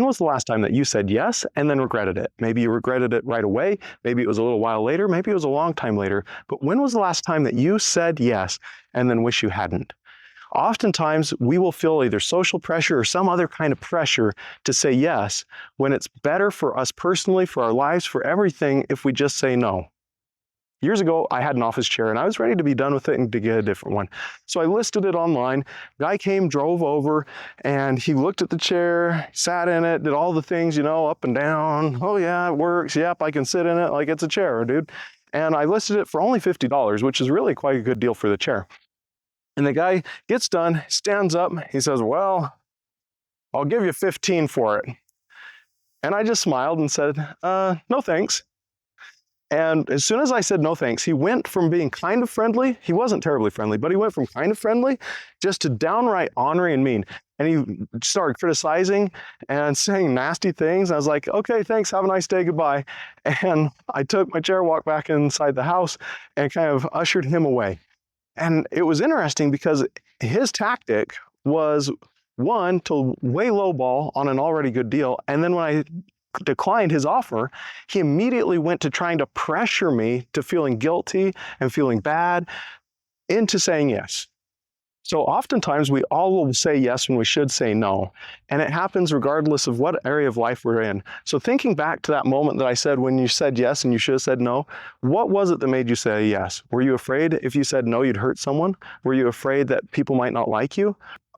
was the last time that you said yes and then regretted it? Maybe you regretted it right away. Maybe it was a little while later. Maybe it was a long time later. But when was the last time that you said yes and then wish you hadn't? Oftentimes, we will feel either social pressure or some other kind of pressure to say yes, when it's better for us personally, for our lives, for everything, if we just say no. Years ago, I had an office chair and I was ready to be done with it and to get a different one. So I listed it online. Guy came, drove over, and he looked at the chair, sat in it, did all the things, up and down. Oh yeah, it works. Yep, I can sit in it like it's a chair, dude. And I listed it for only $50, which is really quite a good deal for the chair. And the guy gets done, stands up, he says, well, I'll give you 15 for it. And I just smiled and said, no thanks. And as soon as I said no thanks, he went from being kind of friendly, he wasn't terribly friendly, but he went from kind of friendly just to downright ornery and mean. And he started criticizing and saying nasty things. I was like, okay, thanks, have a nice day, goodbye. And I took my chair, walked back inside the house, and kind of ushered him away. And it was interesting because his tactic was, one, to way lowball on an already good deal. And then when I declined his offer, he immediately went to trying to pressure me to feeling guilty and feeling bad into saying yes. So oftentimes we all will say yes when we should say no. And it happens regardless of what area of life we're in. So thinking back to that moment that I said when you said yes and you should have said no, what was it that made you say yes? Were you afraid if you said no, you'd hurt someone? Were you afraid that people might not like you?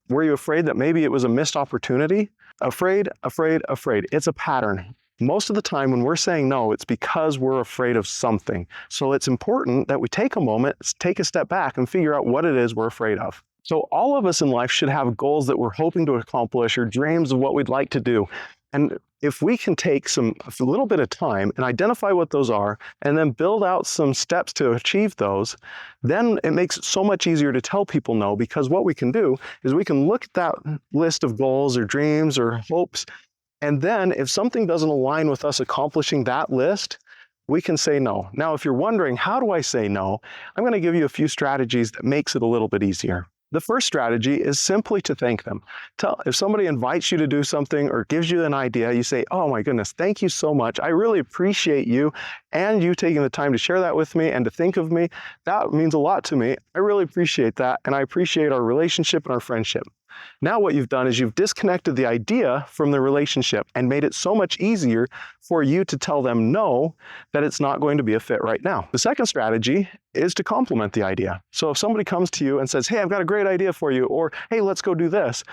Were you afraid that maybe it was a missed opportunity? Afraid, afraid, afraid. It's a pattern. Most of the time when we're saying no, it's because we're afraid of something. So it's important that we take a moment, take a step back, and figure out what it is we're afraid of. So all of us in life should have goals that we're hoping to accomplish or dreams of what we'd like to do. And if we can take a little bit of time and identify what those are, and then build out some steps to achieve those, then it makes it so much easier to tell people no, because what we can do is we can look at that list of goals or dreams or hopes, and then if something doesn't align with us accomplishing that list, we can say no. Now, if you're wondering, how do I say no? I'm going to give you a few strategies that makes it a little bit easier. The first strategy is simply to thank them. If somebody invites you to do something or gives you an idea, you say, oh my goodness, thank you so much. I really appreciate you and you taking the time to share that with me and to think of me. That means a lot to me. I really appreciate that, and I appreciate our relationship and our friendship. Now what you've done is you've disconnected the idea from the relationship and made it so much easier for you to tell them no, that it's not going to be a fit right now. The second strategy is to complement the idea. So if somebody comes to you and says, hey, I've got a great idea for you, or hey, let's go do this.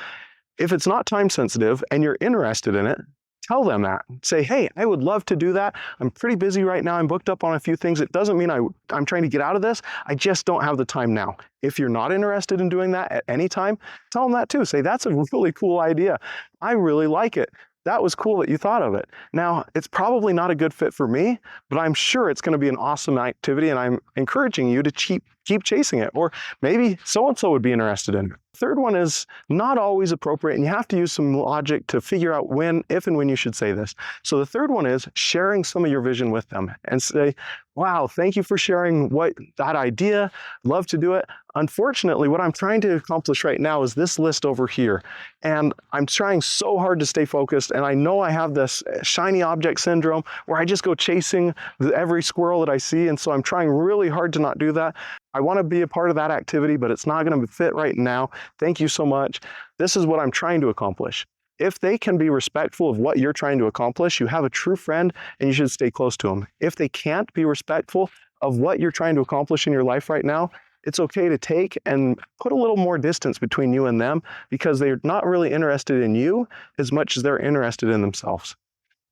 If it's not time sensitive and you're interested in it, tell them that. Say, hey, I would love to do that. I'm pretty busy right now. I'm booked up on a few things. It doesn't mean I'm trying to get out of this. I just don't have the time now. If you're not interested in doing that at any time, tell them that too. Say, that's a really cool idea. I really like it. That was cool that you thought of it. Now, it's probably not a good fit for me, but I'm sure it's going to be an awesome activity, and I'm encouraging you to keep chasing it. Or maybe so-and-so would be interested in it. Third one is not always appropriate, and you have to use some logic to figure out if and when you should say this. So the third one is sharing some of your vision with them and say, wow, thank you for sharing that idea. Love to do it. Unfortunately, what I'm trying to accomplish right now is this list over here. And I'm trying so hard to stay focused. And I know I have this shiny object syndrome where I just go chasing every squirrel that I see. And so I'm trying really hard to not do that. I want to be a part of that activity, but it's not going to fit right now. Thank you so much. This is what I'm trying to accomplish. If they can be respectful of what you're trying to accomplish, you have a true friend and you should stay close to them. If they can't be respectful of what you're trying to accomplish in your life right now, it's okay to take and put a little more distance between you and them, because they're not really interested in you as much as they're interested in themselves.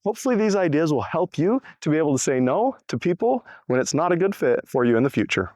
Hopefully these ideas will help you to be able to say no to people when it's not a good fit for you in the future.